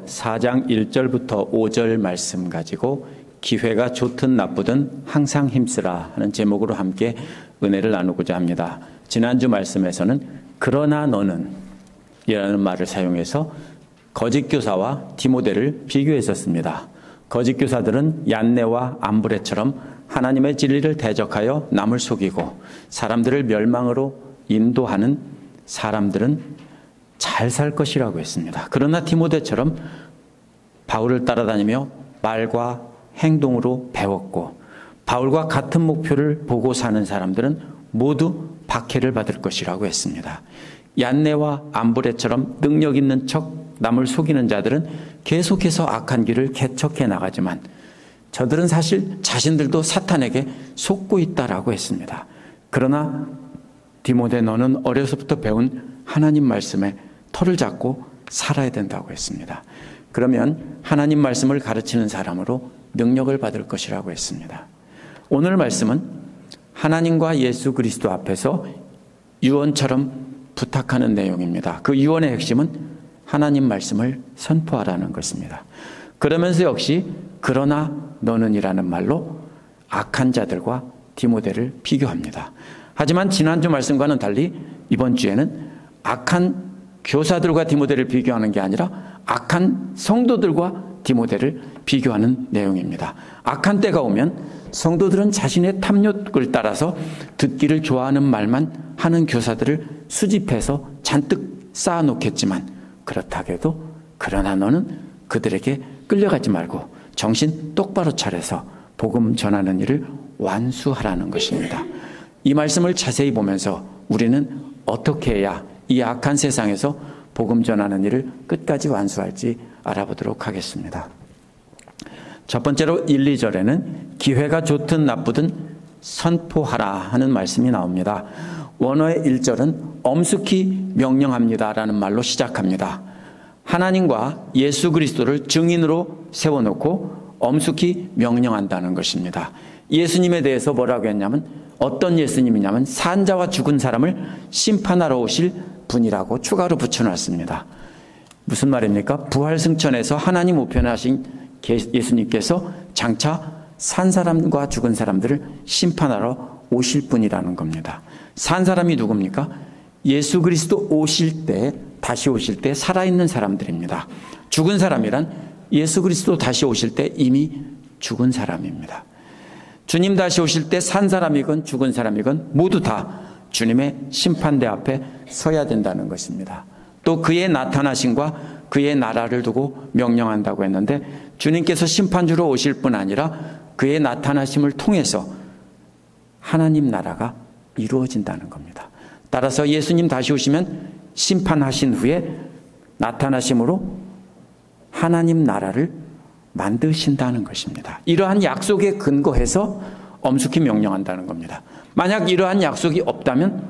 4장 1절부터 5절 말씀 가지고 기회가 좋든 나쁘든 항상 힘쓰라 하는 제목으로 함께 은혜를 나누고자 합니다. 지난주 말씀에서는 그러나 너는 이라는 말을 사용해서 거짓 교사와 디모데를 비교했었습니다. 거짓 교사들은 얀네와 암브레처럼 하나님의 진리를 대적하여 남을 속이고 사람들을 멸망으로 인도하는 사람들은 잘 살 것이라고 했습니다. 그러나 디모데처럼 바울을 따라다니며 말과 행동으로 배웠고 바울과 같은 목표를 보고 사는 사람들은 모두 박해를 받을 것이라고 했습니다. 얀네와 암브레처럼 능력 있는 척 남을 속이는 자들은 계속해서 악한 길을 개척해 나가지만 저들은 사실 자신들도 사탄에게 속고 있다라고 했습니다. 그러나 디모데 너는 어려서부터 배운 하나님 말씀에 털을 잡고 살아야 된다고 했습니다. 그러면 하나님 말씀을 가르치는 사람으로 능력을 받을 것이라고 했습니다. 오늘 말씀은 하나님과 예수 그리스도 앞에서 유언처럼 부탁하는 내용입니다. 그 유언의 핵심은 하나님 말씀을 선포하라는 것입니다. 그러면서 역시 그러나 너는이라는 말로 악한 자들과 디모데를 비교합니다. 하지만 지난주 말씀과는 달리 이번 주에는 악한 교사들과 디모데를 비교하는 게 아니라 악한 성도들과 디모데를 비교하는 내용입니다. 악한 때가 오면 성도들은 자신의 탐욕을 따라서 듣기를 좋아하는 말만 하는 교사들을 수집해서 잔뜩 쌓아놓겠지만 그렇다고 해도 그러나 너는 그들에게 끌려가지 말고 정신 똑바로 차려서 복음 전하는 일을 완수하라는 것입니다. 이 말씀을 자세히 보면서 우리는 어떻게 해야 이 악한 세상에서 복음 전하는 일을 끝까지 완수할지 알아보도록 하겠습니다. 첫 번째로 1, 2절에는 기회가 좋든 나쁘든 선포하라 하는 말씀이 나옵니다. 원어의 1절은 엄숙히 명령합니다라는 말로 시작합니다. 하나님과 예수 그리스도를 증인으로 세워놓고 엄숙히 명령한다는 것입니다. 예수님에 대해서 뭐라고 했냐면 어떤 예수님이냐면 산자와 죽은 사람을 심판하러 오실 분이라고 추가로 붙여놨습니다. 무슨 말입니까? 부활승천에서 하나님 우편에 하신 예수님께서 장차 산 사람과 죽은 사람들을 심판하러 오실 분이라는 겁니다. 산 사람이 누굽니까? 예수 그리스도 오실 때, 다시 오실 때 살아있는 사람들입니다. 죽은 사람이란 예수 그리스도 다시 오실 때 이미 죽은 사람입니다. 주님 다시 오실 때 산 사람이건 죽은 사람이건 모두 다 주님의 심판대 앞에 서야 된다는 것입니다. 또 그의 나타나심과 그의 나라를 두고 명령한다고 했는데 주님께서 심판주로 오실 뿐 아니라 그의 나타나심을 통해서 하나님 나라가 이루어진다는 겁니다. 따라서 예수님 다시 오시면 심판하신 후에 나타나심으로 하나님 나라를 만드신다는 것입니다. 이러한 약속에 근거해서 엄숙히 명령한다는 겁니다. 만약 이러한 약속이 없다면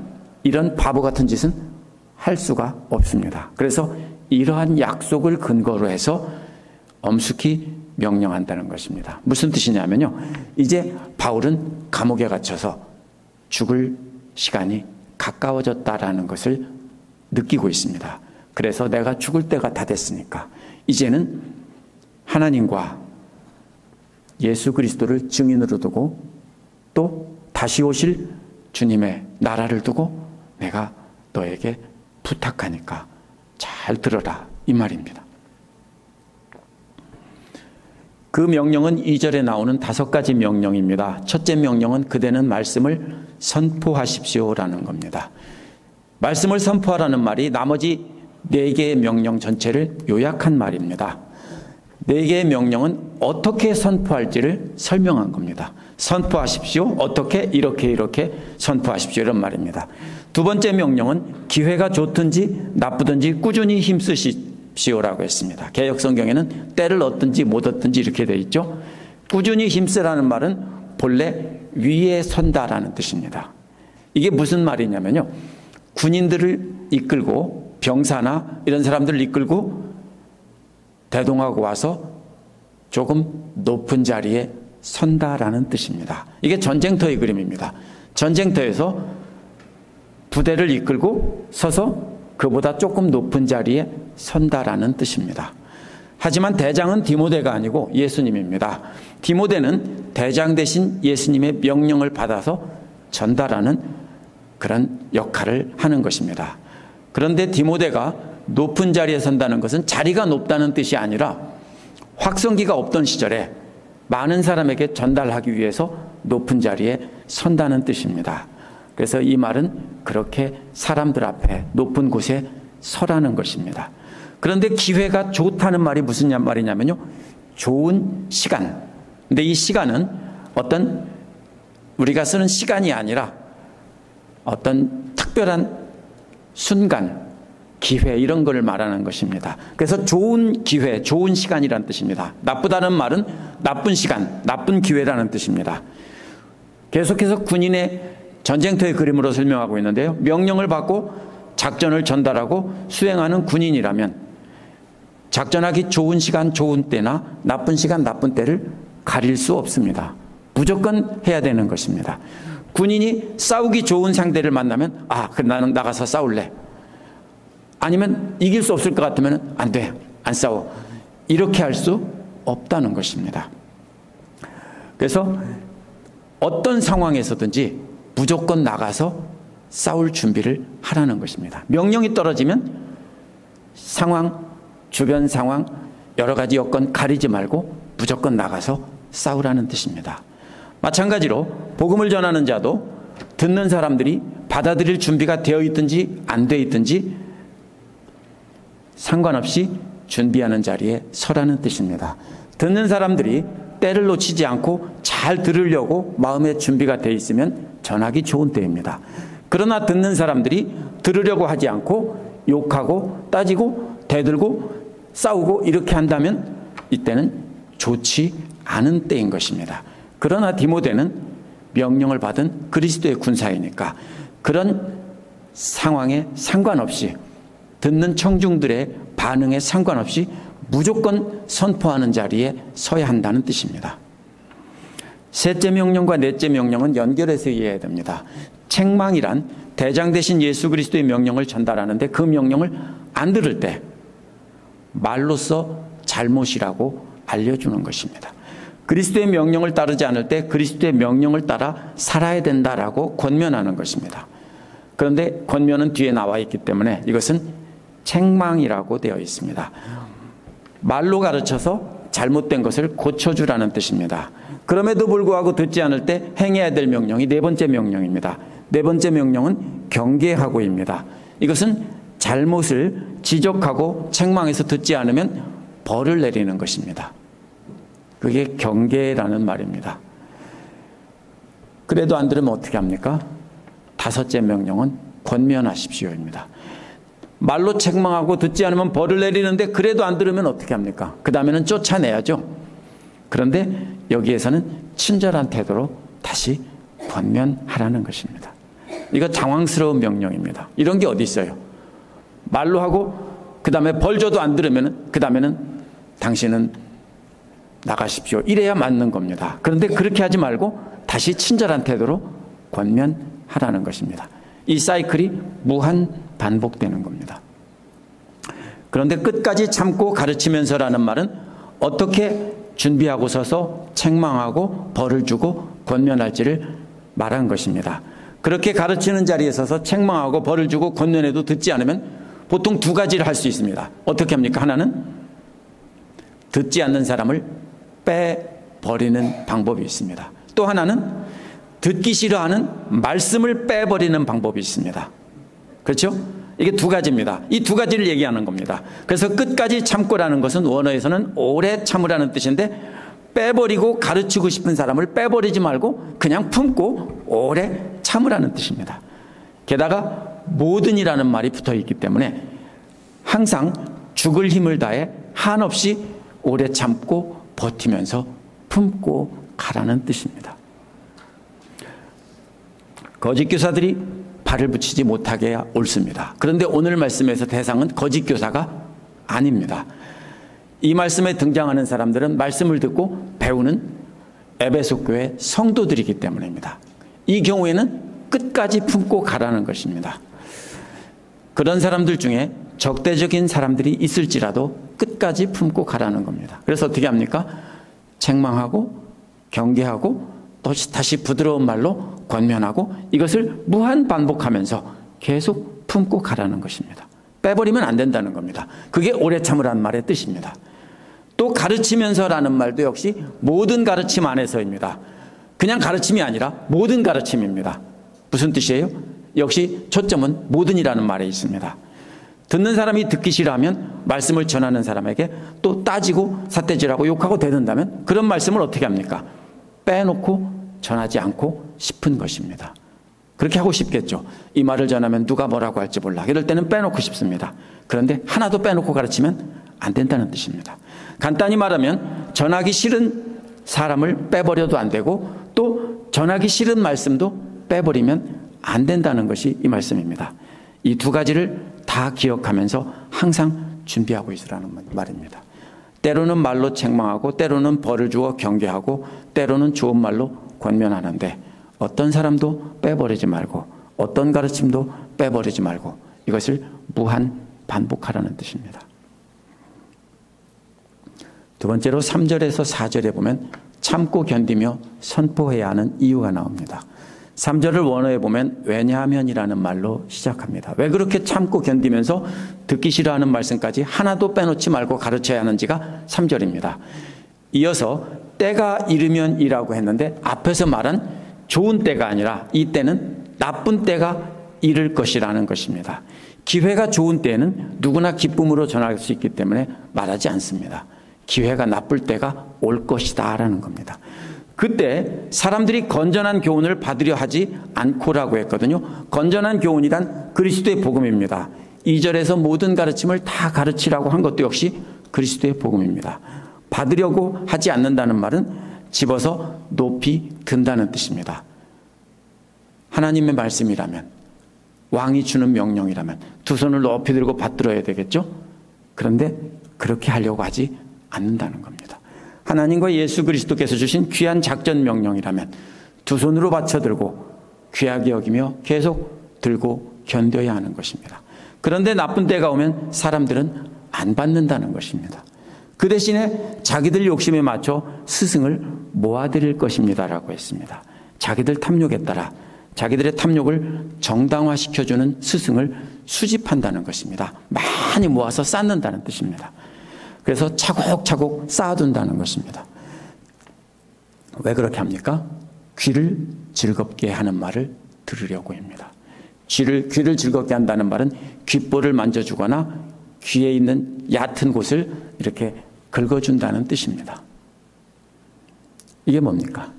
이런 바보 같은 짓은 할 수가 없습니다. 그래서 이러한 약속을 근거로 해서 엄숙히 명령한다는 것입니다. 무슨 뜻이냐면요. 이제 바울은 감옥에 갇혀서 죽을 시간이 가까워졌다라는 것을 느끼고 있습니다. 그래서 내가 죽을 때가 다 됐으니까 이제는 하나님과 예수 그리스도를 증인으로 두고 또 다시 오실 주님의 나라를 두고 내가 너에게 부탁하니까 잘 들어라 이 말입니다. 그 명령은 2절에 나오는 5가지 명령입니다. 첫째 명령은 그대는 말씀을 선포하십시오라는 겁니다. 말씀을 선포하라는 말이 나머지 4개의 명령 전체를 요약한 말입니다. 4개의 명령은 어떻게 선포할지를 설명한 겁니다. 선포하십시오. 어떻게? 이렇게 선포하십시오. 이런 말입니다. 두 번째 명령은 기회가 좋든지 나쁘든지 꾸준히 힘쓰십시오라고 했습니다. 개역성경에는 때를 얻든지 못 얻든지 이렇게 되어 있죠. 꾸준히 힘쓰라는 말은 본래 위에 선다라는 뜻입니다. 이게 무슨 말이냐면요. 군인들을 이끌고 병사나 이런 사람들을 이끌고 대동하고 와서 조금 높은 자리에 선다라는 뜻입니다. 이게 전쟁터의 그림입니다. 전쟁터에서 부대를 이끌고 서서 그보다 조금 높은 자리에 선다라는 뜻입니다. 하지만 대장은 디모데가 아니고 예수님입니다. 디모데는 대장 대신 예수님의 명령을 받아서 전달하는 그런 역할을 하는 것입니다. 그런데 디모데가 높은 자리에 선다는 것은 자리가 높다는 뜻이 아니라 확성기가 없던 시절에 많은 사람에게 전달하기 위해서 높은 자리에 선다는 뜻입니다. 그래서 이 말은 그렇게 사람들 앞에 높은 곳에 서라는 것입니다. 그런데 기회가 좋다는 말이 무슨 말이냐면요, 좋은 시간. 근데 이 시간은 어떤 우리가 쓰는 시간이 아니라 어떤 특별한 순간, 기회 이런 걸 말하는 것입니다. 그래서 좋은 기회, 좋은 시간이라는 뜻입니다. 나쁘다는 말은 나쁜 시간, 나쁜 기회라는 뜻입니다. 계속해서 군인의 전쟁터의 그림으로 설명하고 있는데요, 명령을 받고 작전을 전달하고 수행하는 군인이라면 작전하기 좋은 시간, 좋은 때나 나쁜 시간, 나쁜 때를 가릴 수 없습니다. 무조건 해야 되는 것입니다. 군인이 싸우기 좋은 상대를 만나면 나는 나가서 싸울래. 아니면 이길 수 없을 것 같으면 안 돼, 안 싸워. 이렇게 할 수 없다는 것입니다. 그래서 어떤 상황에서든지 무조건 나가서 싸울 준비를 하라는 것입니다. 명령이 떨어지면 상황, 주변 상황, 여러 가지 여건 가리지 말고 무조건 나가서 싸우라는 뜻입니다. 마찬가지로 복음을 전하는 자도 듣는 사람들이 받아들일 준비가 되어 있든지 안 되어 있든지 상관없이 준비하는 자리에 서라는 뜻입니다. 듣는 사람들이 때를 놓치지 않고 잘 들으려고 마음의 준비가 되어 있으면 전하기 좋은 때입니다. 그러나 듣는 사람들이 들으려고 하지 않고 욕하고 따지고 대들고 싸우고 이렇게 한다면 이때는 좋지 않은 때인 것입니다. 그러나 디모데는 명령을 받은 그리스도의 군사이니까 그런 상황에 상관없이, 듣는 청중들의 반응에 상관없이 무조건 선포하는 자리에 서야 한다는 뜻입니다. 셋째 명령과 넷째 명령은 연결해서 이해해야 됩니다. 책망이란 대장 대신 예수 그리스도의 명령을 전달하는데 그 명령을 안 들을 때 말로써 잘못이라고 알려주는 것입니다. 그리스도의 명령을 따르지 않을 때 그리스도의 명령을 따라 살아야 된다라고 권면하는 것입니다. 그런데 권면은 뒤에 나와 있기 때문에 이것은 책망이라고 되어 있습니다. 말로 가르쳐서 잘못된 것을 고쳐주라는 뜻입니다. 그럼에도 불구하고 듣지 않을 때 행해야 될 명령이 네 번째 명령입니다. 네 번째 명령은 경계하고입니다. 이것은 잘못을 지적하고 책망해서 듣지 않으면 벌을 내리는 것입니다. 그게 경계라는 말입니다. 그래도 안 들으면 어떻게 합니까? 다섯째 명령은 권면하십시오입니다. 말로 책망하고 듣지 않으면 벌을 내리는데 그래도 안 들으면 어떻게 합니까? 그 다음에는 쫓아내야죠. 그런데 여기에서는 친절한 태도로 다시 권면하라는 것입니다. 이거 당황스러운 명령입니다. 이런 게 어디 있어요? 말로 하고 그 다음에 벌 줘도 안 들으면 그 다음에는 당신은 나가십시오. 이래야 맞는 겁니다. 그런데 그렇게 하지 말고 다시 친절한 태도로 권면하라는 것입니다. 이 사이클이 무한 반복되는 겁니다. 그런데 끝까지 참고 가르치면서라는 말은 어떻게 준비하고 서서 책망하고 벌을 주고 권면할지를 말한 것입니다. 그렇게 가르치는 자리에 서서 책망하고 벌을 주고 권면해도 듣지 않으면 보통 두 가지를 할 수 있습니다. 어떻게 합니까? 하나는 듣지 않는 사람을 빼버리는 방법이 있습니다. 또 하나는 듣기 싫어하는 말씀을 빼버리는 방법이 있습니다. 그렇죠? 이게 두 가지입니다. 이 두 가지를 얘기하는 겁니다. 그래서 끝까지 참고라는 것은 원어에서는 오래 참으라는 뜻인데 빼버리고 가르치고 싶은 사람을 빼버리지 말고 그냥 품고 오래 참으라는 뜻입니다. 게다가 모든이라는 말이 붙어 있기 때문에 항상 죽을 힘을 다해 한없이 오래 참고 버티면서 품고 가라는 뜻입니다. 거짓 교사들이 발을 붙이지 못하게 해야 옳습니다. 그런데 오늘 말씀에서 대상은 거짓 교사가 아닙니다. 이 말씀에 등장하는 사람들은 말씀을 듣고 배우는 에베소 교회 성도들이기 때문입니다. 이 경우에는 끝까지 품고 가라는 것입니다. 그런 사람들 중에 적대적인 사람들이 있을지라도 끝까지 품고 가라는 겁니다. 그래서 어떻게 합니까? 책망하고 경계하고 또 다시 부드러운 말로 권면하고 이것을 무한 반복하면서 계속 품고 가라는 것입니다. 빼버리면 안 된다는 겁니다. 그게 오래 참으라는 말의 뜻입니다. 또 가르치면서라는 말도 역시 모든 가르침 안에서입니다. 그냥 가르침이 아니라 모든 가르침입니다. 무슨 뜻이에요? 역시 초점은 모든이라는 말에 있습니다. 듣는 사람이 듣기 싫어하면 말씀을 전하는 사람에게 또 따지고 삿대질하고 욕하고 대든다면 그런 말씀을 어떻게 합니까? 빼놓고 전하지 않고 싶은 것입니다. 그렇게 하고 싶겠죠. 이 말을 전하면 누가 뭐라고 할지 몰라. 이럴 때는 빼놓고 싶습니다. 그런데 하나도 빼놓고 가르치면 안 된다는 뜻입니다. 간단히 말하면 전하기 싫은 사람을 빼버려도 안 되고 또 전하기 싫은 말씀도 빼버리면 안 된다는 것이 이 말씀입니다. 이 두 가지를 다 기억하면서 항상 준비하고 있으라는 말입니다. 때로는 말로 책망하고 때로는 벌을 주어 경계하고 때로는 좋은 말로 권면하는데 어떤 사람도 빼버리지 말고 어떤 가르침도 빼버리지 말고 이것을 무한 반복하라는 뜻입니다. 두 번째로 3절에서 4절에 보면 참고 견디며 선포해야 하는 이유가 나옵니다. 3절을 원어에 보면 왜냐하면이라는 말로 시작합니다. 왜 그렇게 참고 견디면서 듣기 싫어하는 말씀까지 하나도 빼놓지 말고 가르쳐야 하는지가 3절입니다. 이어서 때가 이르면이라고 했는데 앞에서 말한 좋은 때가 아니라 이 때는 나쁜 때가 이를 것이라는 것입니다. 기회가 좋은 때에는 누구나 기쁨으로 전할 수 있기 때문에 말하지 않습니다. 기회가 나쁠 때가 올 것이다 라는 겁니다. 그때 사람들이 건전한 교훈을 받으려 하지 않고라고 했거든요. 건전한 교훈이란 그리스도의 복음입니다. 2절에서 모든 가르침을 다 가르치라고 한 것도 역시 그리스도의 복음입니다. 받으려고 하지 않는다는 말은 집어서 높이 든다는 뜻입니다. 하나님의 말씀이라면, 왕이 주는 명령이라면 두 손을 높이 들고 받들어야 되겠죠? 그런데 그렇게 하려고 하지 않는다는 겁니다. 하나님과 예수 그리스도께서 주신 귀한 작전 명령이라면 두 손으로 받쳐들고 귀하게 여기며 계속 들고 견뎌야 하는 것입니다. 그런데 나쁜 때가 오면 사람들은 안 받는다는 것입니다. 그 대신에 자기들 욕심에 맞춰 스승을 모아드릴 것입니다라고 했습니다. 자기들 탐욕에 따라 자기들의 탐욕을 정당화시켜주는 스승을 수집한다는 것입니다. 많이 모아서 쌓는다는 뜻입니다. 그래서 차곡차곡 쌓아둔다는 것입니다. 왜 그렇게 합니까? 귀를 즐겁게 하는 말을 들으려고 합니다. 귀를 즐겁게 한다는 말은 귓볼을 만져주거나 귀에 있는 얕은 곳을 이렇게 긁어준다는 뜻입니다. 이게 뭡니까?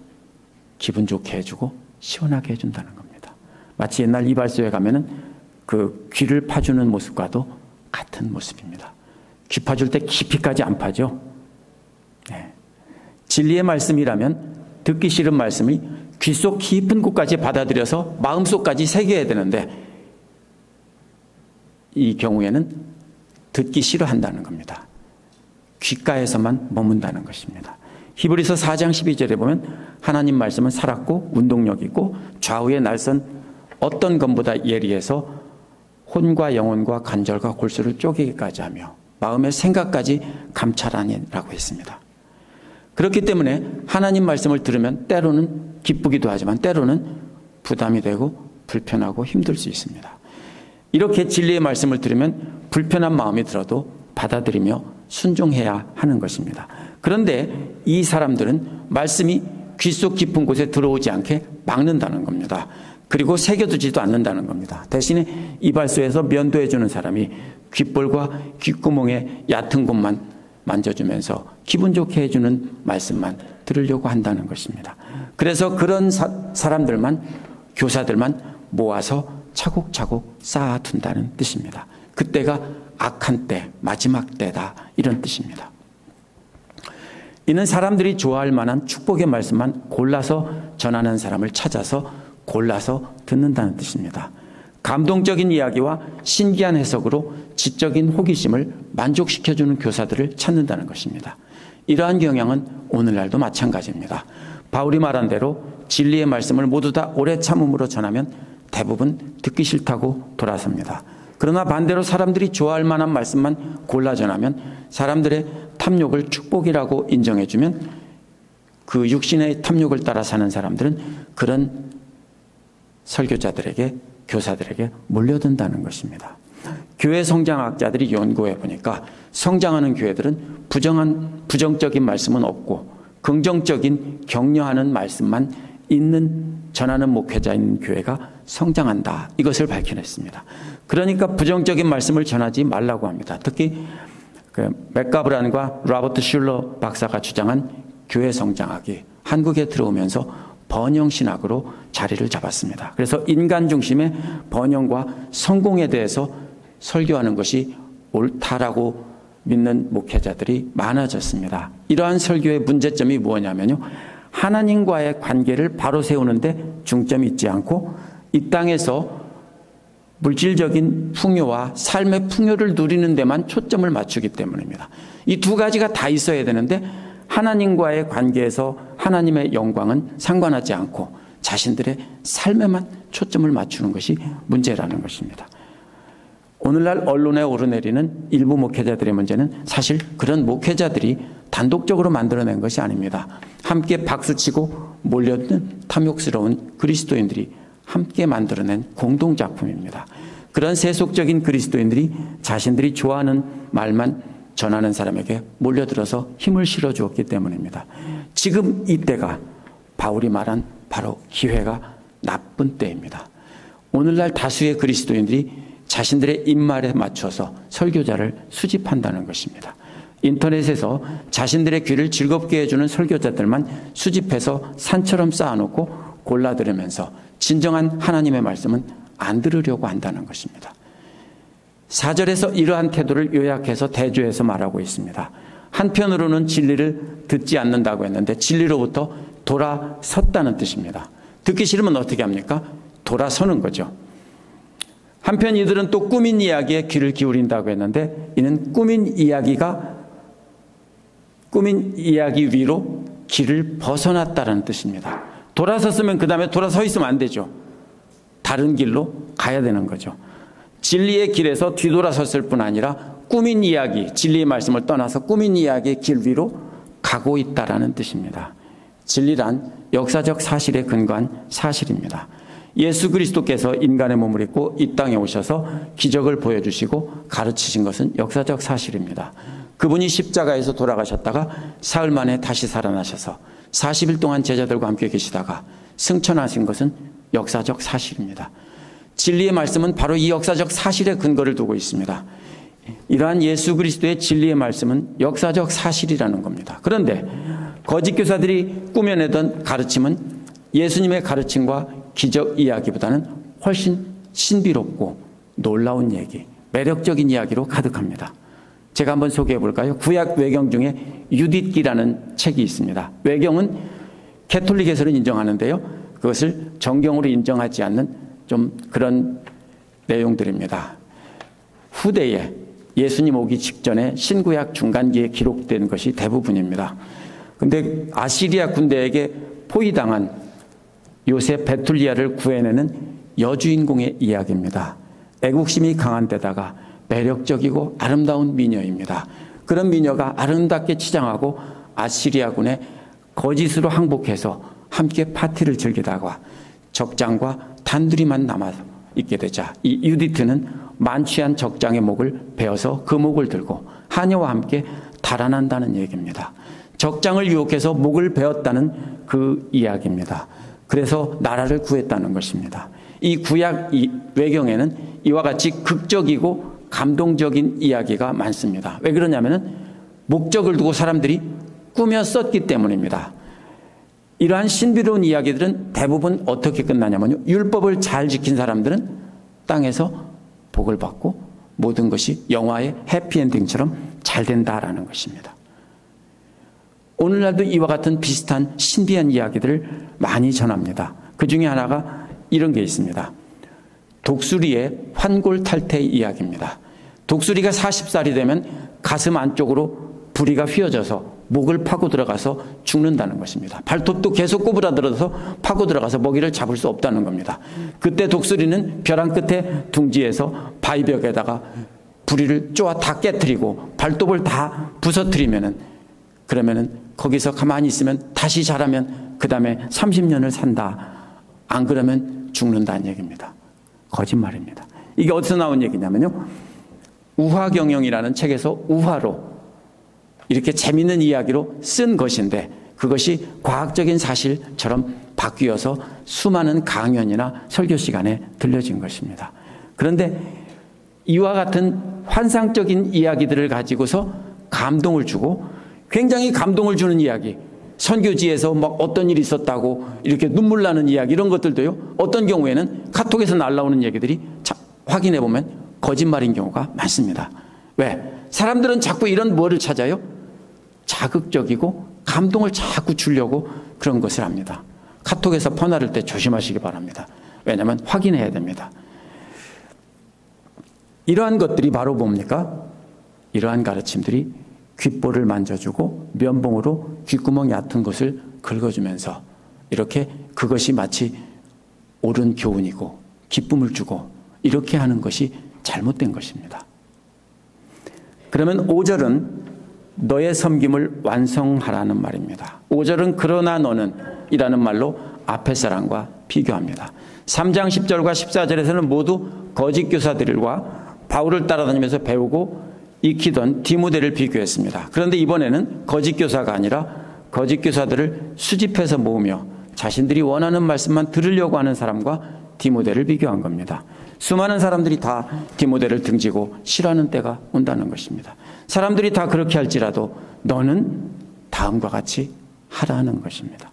기분 좋게 해주고 시원하게 해준다는 겁니다. 마치 옛날 이발소에 가면은 그 귀를 파주는 모습과도 같은 모습입니다. 귀 파줄 때 깊이까지 안 파죠. 네. 진리의 말씀이라면 듣기 싫은 말씀이 귀 속 깊은 곳까지 받아들여서 마음속까지 새겨야 되는데 이 경우에는 듣기 싫어한다는 겁니다. 귓가에서만 머문다는 것입니다. 히브리서 4장 12절에 보면 하나님 말씀은 살았고 운동력 있고 좌우에 날선 어떤 검보다 예리해서 혼과 영혼과 관절과 골수를 쪼개기까지 하며 마음의 생각까지 감찰하니라고 했습니다. 그렇기 때문에 하나님 말씀을 들으면 때로는 기쁘기도 하지만 때로는 부담이 되고 불편하고 힘들 수 있습니다. 이렇게 진리의 말씀을 들으면 불편한 마음이 들어도 받아들이며 순종해야 하는 것입니다. 그런데 이 사람들은 말씀이 귀 속 깊은 곳에 들어오지 않게 막는다는 겁니다. 그리고 새겨두지도 않는다는 겁니다. 대신에 이발소에서 면도해주는 사람이 귓볼과 귓구멍의 얕은 곳만 만져주면서 기분 좋게 해주는 말씀만 들으려고 한다는 것입니다. 그래서 그런 사람들만, 교사들만 모아서 차곡차곡 쌓아둔다는 뜻입니다. 그때가 악한 때, 마지막 때다 이런 뜻입니다. 이는 사람들이 좋아할 만한 축복의 말씀만 골라서 전하는 사람을 찾아서 골라서 듣는다는 뜻입니다. 감동적인 이야기와 신기한 해석으로 지적인 호기심을 만족시켜주는 교사들을 찾는다는 것입니다. 이러한 경향은 오늘날도 마찬가지입니다. 바울이 말한 대로 진리의 말씀을 모두 다 오래 참음으로 전하면 대부분 듣기 싫다고 돌아섭니다. 그러나 반대로 사람들이 좋아할 만한 말씀만 골라 전하면, 사람들의 탐욕을 축복이라고 인정해주면 그 육신의 탐욕을 따라 사는 사람들은 그런 설교자들에게, 교사들에게 몰려든다는 것입니다. 교회 성장학자들이 연구해 보니까 성장하는 교회들은 부정적인 말씀은 없고 긍정적인 격려하는 말씀만 전하는 목회자 있는 교회가 성장한다, 이것을 밝혀냈습니다. 그러니까 부정적인 말씀을 전하지 말라고 합니다. 특히 맥가브란과 로버트 슐러 박사가 주장한 교회 성장학이 한국에 들어오면서 번영신학으로 자리를 잡았습니다. 그래서 인간 중심의 번영과 성공에 대해서 설교하는 것이 옳다라고 믿는 목회자들이 많아졌습니다. 이러한 설교의 문제점이 뭐냐면요, 하나님과의 관계를 바로 세우는데 중점이 있지 않고 이 땅에서 물질적인 풍요와 삶의 풍요를 누리는 데만 초점을 맞추기 때문입니다. 이 두 가지가 다 있어야 되는데 하나님과의 관계에서 하나님의 영광은 상관하지 않고 자신들의 삶에만 초점을 맞추는 것이 문제라는 것입니다. 오늘날 언론에 오르내리는 일부 목회자들의 문제는 사실 그런 목회자들이 단독적으로 만들어낸 것이 아닙니다. 함께 박수치고 몰려드는 탐욕스러운 그리스도인들이 함께 만들어낸 공동작품입니다. 그런 세속적인 그리스도인들이 자신들이 좋아하는 말만 전하는 사람에게 몰려들어서 힘을 실어주었기 때문입니다. 지금 이때가 바울이 말한 바로 기회가 나쁜 때입니다. 오늘날 다수의 그리스도인들이 자신들의 입말에 맞춰서 설교자를 수집한다는 것입니다. 인터넷에서 자신들의 귀를 즐겁게 해주는 설교자들만 수집해서 산처럼 쌓아놓고 골라 들으면서 진정한 하나님의 말씀은 안 들으려고 한다는 것입니다. 4절에서 이러한 태도를 요약해서 대조해서 말하고 있습니다. 한편으로는 진리를 듣지 않는다고 했는데 진리로부터 돌아섰다는 뜻입니다. 듣기 싫으면 어떻게 합니까? 돌아서는 거죠. 한편 이들은 또 꾸민 이야기에 귀를 기울인다고 했는데 이는 꾸민 이야기 위로 길을 벗어났다는 뜻입니다. 돌아섰으면 그 다음에 돌아서 있으면 안 되죠. 다른 길로 가야 되는 거죠. 진리의 길에서 뒤돌아섰을 뿐 아니라 꾸민 이야기, 진리의 말씀을 떠나서 꾸민 이야기의 길 위로 가고 있다라는 뜻입니다. 진리란 역사적 사실에 근거한 사실입니다. 예수 그리스도께서 인간의 몸을 입고 이 땅에 오셔서 기적을 보여주시고 가르치신 것은 역사적 사실입니다. 그분이 십자가에서 돌아가셨다가 사흘 만에 다시 살아나셔서 40일 동안 제자들과 함께 계시다가 승천하신 것은 역사적 사실입니다. 진리의 말씀은 바로 이 역사적 사실에 근거를 두고 있습니다. 이러한 예수 그리스도의 진리의 말씀은 역사적 사실이라는 겁니다. 그런데 거짓 교사들이 꾸며내던 가르침은 예수님의 가르침과 기적 이야기보다는 훨씬 신비롭고 놀라운 얘기, 매력적인 이야기로 가득합니다. 제가 한번 소개해 볼까요? 구약 외경 중에 유딧기라는 책이 있습니다. 외경은 캐톨릭에서는 인정하는데요, 그것을 정경으로 인정하지 않는 좀 그런 내용들입니다. 후대에 예수님 오기 직전에 신구약 중간기에 기록된 것이 대부분입니다. 근데 아시리아 군대에게 포위당한 요셉 베툴리아를 구해내는 여주인공의 이야기입니다. 애국심이 강한 데다가 매력적이고 아름다운 미녀입니다. 그런 미녀가 아름답게 치장하고 아시리아군에 거짓으로 항복해서 함께 파티를 즐기다가 적장과 단둘이만 남아서 있게 되자 이 유디트는 만취한 적장의 목을 베어서 그 목을 들고 하녀와 함께 달아난다는 얘기입니다. 적장을 유혹해서 목을 베었다는 그 이야기입니다. 그래서 나라를 구했다는 것입니다. 이 구약 외경에는 이와 같이 극적이고 감동적인 이야기가 많습니다. 왜 그러냐면은 목적을 두고 사람들이 꾸며 썼기 때문입니다. 이러한 신비로운 이야기들은 대부분 어떻게 끝나냐면요, 율법을 잘 지킨 사람들은 땅에서 복을 받고 모든 것이 영화의 해피엔딩처럼 잘 된다라는 것입니다. 오늘날도 이와 같은 비슷한 신비한 이야기들을 많이 전합니다. 그 중에 하나가 이런 게 있습니다. 독수리의 환골탈태 이야기입니다. 독수리가 40살이 되면 가슴 안쪽으로 부리가 휘어져서 목을 파고 들어가서 죽는다는 것입니다. 발톱도 계속 구부러들어서 파고 들어가서 먹이를 잡을 수 없다는 겁니다. 그때 독수리는 벼랑 끝에 둥지에서 바위벽에다가 부리를 쪼아 다 깨뜨리고 발톱을 다 부서뜨리면은, 그러면은 거기서 가만히 있으면 다시 자라면 그 다음에 30년을 산다. 안 그러면 죽는다는 얘기입니다. 거짓말입니다. 이게 어디서 나온 얘기냐면요, 우화경영이라는 책에서 우화로 이렇게 재밌는 이야기로 쓴 것인데, 그것이 과학적인 사실처럼 바뀌어서 수많은 강연이나 설교 시간에 들려진 것입니다. 그런데 이와 같은 환상적인 이야기들을 가지고서 감동을 주고, 굉장히 감동을 주는 이야기, 선교지에서 막 어떤 일이 있었다고 이렇게 눈물 나는 이야기, 이런 것들도요, 어떤 경우에는 카톡에서 날라오는 얘기들이 확인해 보면 거짓말인 경우가 많습니다. 왜? 사람들은 자꾸 이런 뭐를 찾아요? 자극적이고 감동을 자꾸 주려고 그런 것을 합니다. 카톡에서 퍼나를 때 조심하시기 바랍니다. 왜냐하면 확인해야 됩니다. 이러한 것들이 바로 뭡니까? 이러한 가르침들이 귓볼을 만져주고 면봉으로 귓구멍 얕은 것을 긁어주면서 이렇게 그것이 마치 옳은 교훈이고 기쁨을 주고 이렇게 하는 것이 잘못된 것입니다. 그러면 5절은 너의 섬김을 완성하라는 말입니다. 5절은 그러나 너는 이라는 말로 앞의 사람과 비교합니다. 3장 10절과 14절에서는 모두 거짓 교사들과 바울을 따라다니면서 배우고 익히던 디모데를 비교했습니다. 그런데 이번에는 거짓 교사가 아니라 거짓 교사들을 수집해서 모으며 자신들이 원하는 말씀만 들으려고 하는 사람과 디모데를 비교한 겁니다. 수많은 사람들이 다 디모데를 등지고 싫어하는 때가 온다는 것입니다. 사람들이 다 그렇게 할지라도 너는 다음과 같이 하라는 것입니다.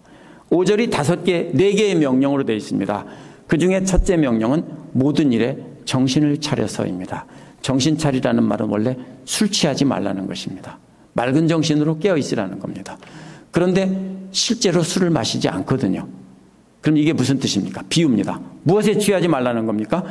5절이 4개의 명령으로 되어 있습니다. 그 중에 첫째 명령은 모든 일에 정신을 차려서입니다. 정신 차리라는 말은 원래 술 취하지 말라는 것입니다. 맑은 정신으로 깨어 있으라는 겁니다. 그런데 실제로 술을 마시지 않거든요. 그럼 이게 무슨 뜻입니까? 비유입니다. 무엇에 취하지 말라는 겁니까?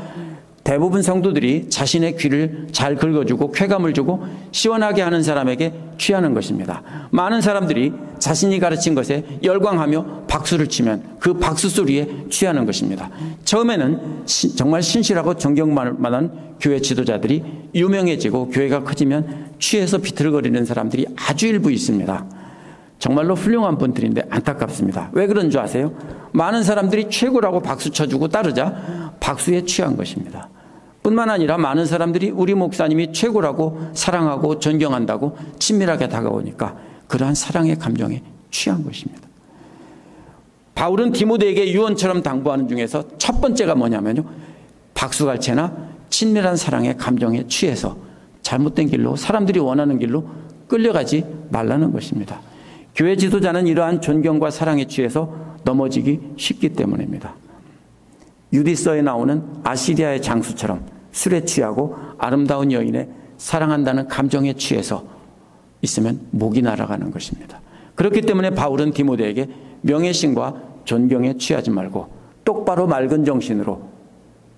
대부분 성도들이 자신의 귀를 잘 긁어주고 쾌감을 주고 시원하게 하는 사람에게 취하는 것입니다. 많은 사람들이 자신이 가르친 것에 열광하며 박수를 치면 그 박수 소리에 취하는 것입니다. 처음에는 정말 신실하고 존경만한 교회 지도자들이 유명해지고 교회가 커지면 취해서 비틀거리는 사람들이 아주 일부 있습니다. 정말로 훌륭한 분들인데 안타깝습니다. 왜 그런 줄 아세요? 많은 사람들이 최고라고 박수 쳐주고 따르자 박수에 취한 것입니다. 뿐만 아니라 많은 사람들이 우리 목사님이 최고라고 사랑하고 존경한다고 친밀하게 다가오니까 그러한 사랑의 감정에 취한 것입니다. 바울은 디모데에게 유언처럼 당부하는 중에서 첫 번째가 뭐냐면요, 박수갈채나 친밀한 사랑의 감정에 취해서 잘못된 길로, 사람들이 원하는 길로 끌려가지 말라는 것입니다. 교회 지도자는 이러한 존경과 사랑에 취해서 넘어지기 쉽기 때문입니다. 유디서에 나오는 아시리아의 장수처럼 술에 취하고 아름다운 여인에 사랑한다는 감정에 취해서 있으면 목이 날아가는 것입니다. 그렇기 때문에 바울은 디모데에게 명예심과 존경에 취하지 말고 똑바로 맑은 정신으로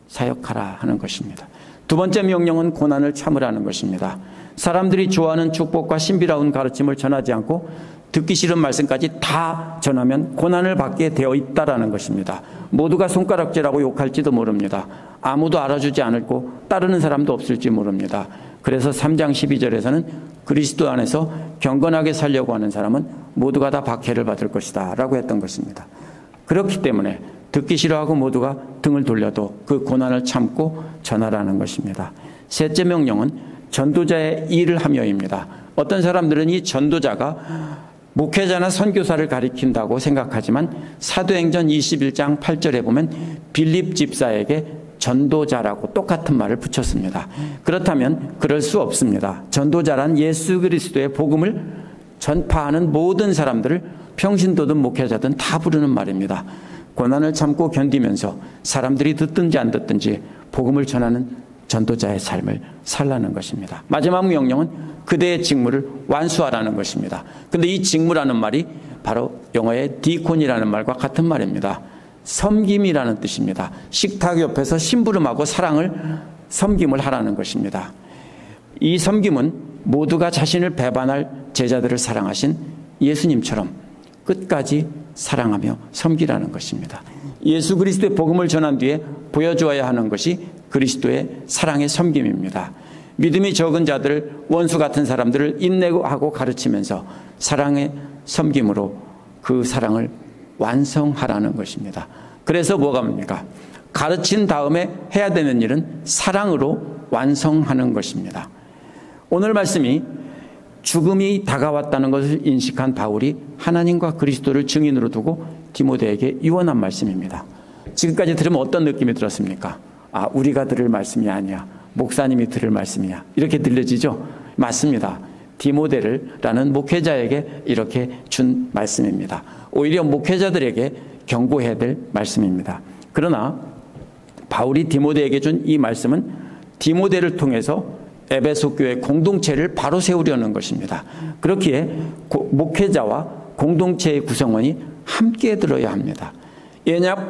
사역하라 하는 것입니다. 두 번째 명령은 고난을 참으라는 것입니다. 사람들이 좋아하는 축복과 신비로운 가르침을 전하지 않고 듣기 싫은 말씀까지 다 전하면 고난을 받게 되어 있다라는 것입니다. 모두가 손가락질하고 욕할지도 모릅니다. 아무도 알아주지 않고 따르는 사람도 없을지 모릅니다. 그래서 3장 12절에서는 그리스도 안에서 경건하게 살려고 하는 사람은 모두가 다 박해를 받을 것이다 라고 했던 것입니다. 그렇기 때문에 듣기 싫어하고 모두가 등을 돌려도 그 고난을 참고 전하라는 것입니다. 셋째 명령은 전도자의 일을 하며입니다. 어떤 사람들은 이 전도자가 목회자나 선교사를 가리킨다고 생각하지만 사도행전 21장 8절에 보면 빌립 집사에게 전도자라고 똑같은 말을 붙였습니다. 그렇다면 그럴 수 없습니다. 전도자란 예수 그리스도의 복음을 전파하는 모든 사람들을 평신도든 목회자든 다 부르는 말입니다. 고난을 참고 견디면서 사람들이 듣든지 안 듣든지 복음을 전하는 전도자의 삶을 살라는 것입니다. 마지막 명령은 그대의 직무를 완수하라는 것입니다. 근데 이 직무라는 말이 바로 영어의 디콘이라는 말과 같은 말입니다. 섬김이라는 뜻입니다. 식탁 옆에서 심부름하고 섬김을 하라는 것입니다. 이 섬김은 모두가 자신을 배반할 제자들을 사랑하신 예수님처럼 끝까지 사랑하며 섬기라는 것입니다. 예수 그리스도의 복음을 전한 뒤에 보여주어야 하는 것이 그리스도의 사랑의 섬김입니다. 믿음이 적은 자들을, 원수 같은 사람들을 인내하고 가르치면서 사랑의 섬김으로 그 사랑을 완성하라는 것입니다. 그래서 뭐가 뭡니까? 가르친 다음에 해야 되는 일은 사랑으로 완성하는 것입니다. 오늘 말씀이 죽음이 다가왔다는 것을 인식한 바울이 하나님과 그리스도를 증인으로 두고 디모데에게 유언한 말씀입니다. 지금까지 들으면 어떤 느낌이 들었습니까? 아, 우리가 들을 말씀이 아니야. 목사님이 들을 말씀이야. 이렇게 들려지죠? 맞습니다. 디모데라는 목회자에게 이렇게 준 말씀입니다. 오히려 목회자들에게 경고해야 될 말씀입니다. 그러나 바울이 디모데에게 준 이 말씀은 디모데를 통해서 에베소 교회 공동체를 바로 세우려는 것입니다. 그렇기에 목회자와 공동체의 구성원이 함께 들어야 합니다.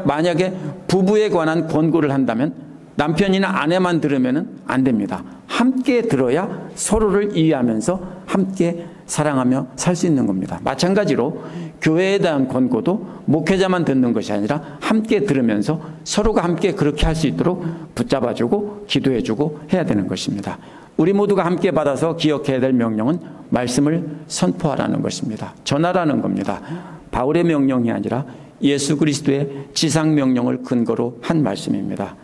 만약에 부부에 관한 권고를 한다면 남편이나 아내만 들으면 안 됩니다. 함께 들어야 서로를 이해하면서 함께 사랑하며 살 수 있는 겁니다. 마찬가지로 교회에 대한 권고도 목회자만 듣는 것이 아니라 함께 들으면서 서로가 함께 그렇게 할 수 있도록 붙잡아주고 기도해주고 해야 되는 것입니다. 우리 모두가 함께 받아서 기억해야 될 명령은 말씀을 선포하라는 것입니다. 전하라는 겁니다. 바울의 명령이 아니라 예수 그리스도의 지상 명령을 근거로 한 말씀입니다.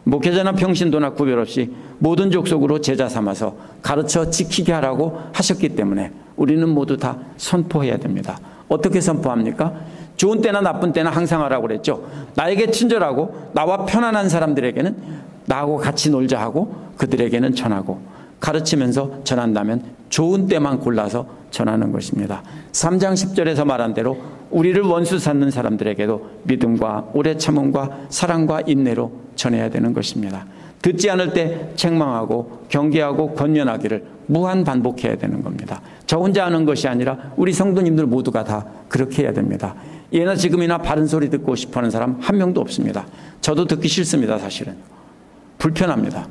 목회자나 평신도나 구별 없이 모든 족속으로 제자 삼아서 가르쳐 지키게 하라고 하셨기 때문에 우리는 모두 다 선포해야 됩니다. 어떻게 선포합니까? 좋은 때나 나쁜 때나 항상 하라고 그랬죠. 나에게 친절하고 나와 편안한 사람들에게는 나하고 같이 놀자 하고 그들에게는 전하고, 가르치면서 전한다면 좋은 때만 골라서 전하는 것입니다. 3장 10절에서 말한 대로 우리를 원수 삼는 사람들에게도 믿음과 오래 참음과 사랑과 인내로 전해야 되는 것입니다. 듣지 않을 때 책망하고 경계하고 권면하기를 무한 반복해야 되는 겁니다. 저 혼자 하는 것이 아니라 우리 성도님들 모두가 다 그렇게 해야 됩니다. 예나 지금이나 바른 소리 듣고 싶어하는 사람 한 명도 없습니다. 저도 듣기 싫습니다. 사실은 불편합니다.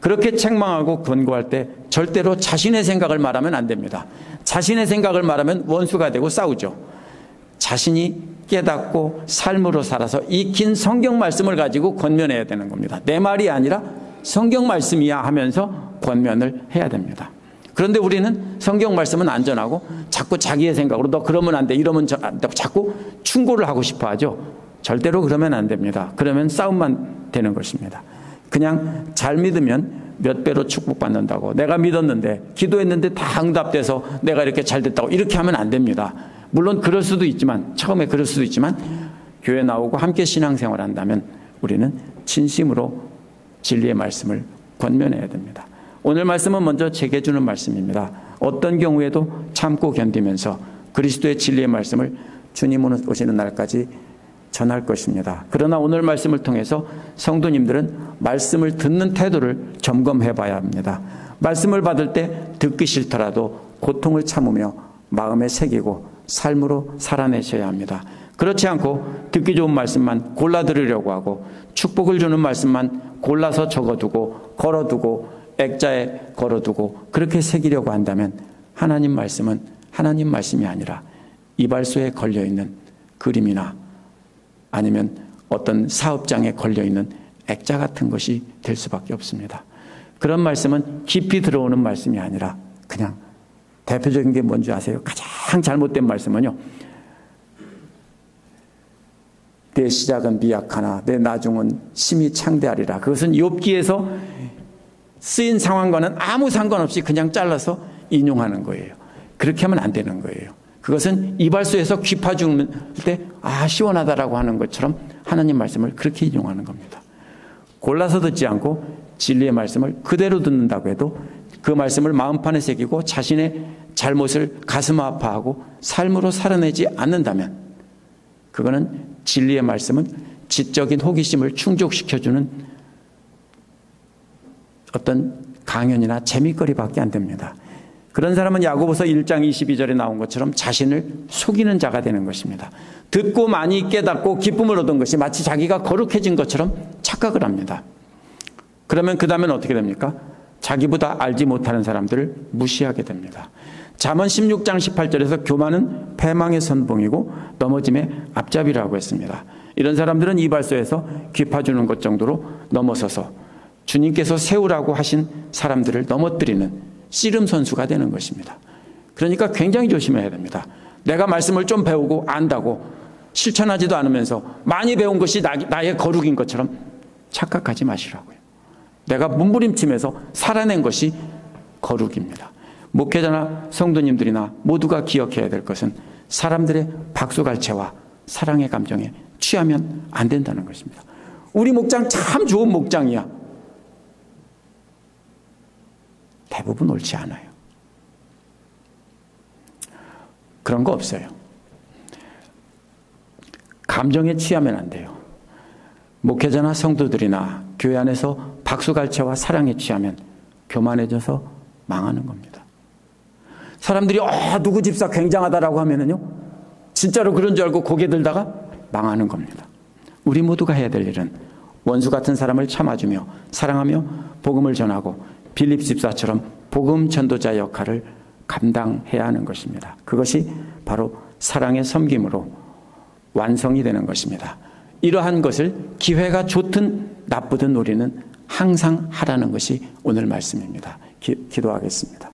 그렇게 책망하고 권고할 때 절대로 자신의 생각을 말하면 안 됩니다. 자신의 생각을 말하면 원수가 되고 싸우죠. 자신이 깨닫고 삶으로 살아서 익힌 성경 말씀을 가지고 권면해야 되는 겁니다. 내 말이 아니라 성경 말씀이야 하면서 권면을 해야 됩니다. 그런데 우리는 성경 말씀은 안전하고 자꾸 자기의 생각으로 너 그러면 안 돼, 이러면 안 돼, 자꾸 충고를 하고 싶어 하죠. 절대로 그러면 안 됩니다. 그러면 싸움만 되는 것입니다. 그냥 잘 믿으면 몇 배로 축복받는다고, 내가 믿었는데 기도했는데 다 응답돼서 내가 이렇게 잘 됐다고 이렇게 하면 안 됩니다. 물론 그럴 수도 있지만, 처음에 그럴 수도 있지만 교회 나오고 함께 신앙생활 한다면 우리는 진심으로 진리의 말씀을 권면해야 됩니다. 오늘 말씀은 먼저 제게 주는 말씀입니다. 어떤 경우에도 참고 견디면서 그리스도의 진리의 말씀을 주님 오시는 날까지 전할 것입니다. 그러나 오늘 말씀을 통해서 성도님들은 말씀을 듣는 태도를 점검해 봐야 합니다. 말씀을 받을 때 듣기 싫더라도 고통을 참으며 마음에 새기고 삶으로 살아내셔야 합니다. 그렇지 않고 듣기 좋은 말씀만 골라 들으려고 하고 축복을 주는 말씀만 골라서 적어두고 걸어두고 액자에 걸어두고 그렇게 새기려고 한다면 하나님 말씀은 하나님 말씀이 아니라 이발소에 걸려있는 그림이나 아니면 어떤 사업장에 걸려있는 액자 같은 것이 될 수밖에 없습니다. 그런 말씀은 깊이 들어오는 말씀이 아니라 그냥 대표적인 게 뭔지 아세요? 가장 잘못된 말씀은요, 내 시작은 미약하나 내 나중은 심히 창대하리라. 그것은 욥기에서 쓰인 상황과는 아무 상관없이 그냥 잘라서 인용하는 거예요. 그렇게 하면 안 되는 거예요. 그것은 이발소에서 귀파 죽을 때 시원하다라고 하는 것처럼 하나님 말씀을 그렇게 인용하는 겁니다. 골라서 듣지 않고 진리의 말씀을 그대로 듣는다고 해도 그 말씀을 마음판에 새기고 자신의 잘못을 가슴 아파하고 삶으로 살아내지 않는다면 그거는 진리의 말씀은 지적인 호기심을 충족시켜주는 어떤 강연이나 재미거리밖에 안 됩니다. 그런 사람은 야고보서 1장 22절에 나온 것처럼 자신을 속이는 자가 되는 것입니다. 듣고 많이 깨닫고 기쁨을 얻은 것이 마치 자기가 거룩해진 것처럼 착각을 합니다. 그러면 그 다음엔 어떻게 됩니까? 자기보다 알지 못하는 사람들을 무시하게 됩니다. 잠언 16장 18절에서 교만은 패망의 선봉이고 넘어짐의 앞잡이라고 했습니다. 이런 사람들은 이발소에서 귀파주는 것 정도로 넘어서서 주님께서 세우라고 하신 사람들을 넘어뜨리는 씨름 선수가 되는 것입니다. 그러니까 굉장히 조심해야 됩니다. 내가 말씀을 좀 배우고 안다고 실천하지도 않으면서 많이 배운 것이 나의 거룩인 것처럼 착각하지 마시라고요. 내가 몸부림치면서 살아낸 것이 거룩입니다. 목회자나 성도님들이나 모두가 기억해야 될 것은 사람들의 박수갈채와 사랑의 감정에 취하면 안 된다는 것입니다. 우리 목장 참 좋은 목장이야. 대부분 옳지 않아요. 그런 거 없어요. 감정에 취하면 안 돼요. 목회자나 성도들이나 교회 안에서 박수갈채와 사랑에 취하면 교만해져서 망하는 겁니다. 사람들이 누구 집사 굉장하다라고 하면은요, 진짜로 그런 줄 알고 고개 들다가 망하는 겁니다. 우리 모두가 해야 될 일은 원수 같은 사람을 참아주며 사랑하며 복음을 전하고 빌립 집사처럼 복음 전도자 역할을 감당해야 하는 것입니다. 그것이 바로 사랑의 섬김으로 완성이 되는 것입니다. 이러한 것을 기회가 좋든 나쁘든 우리는 항상 하라는 것이 오늘 말씀입니다. 기도하겠습니다.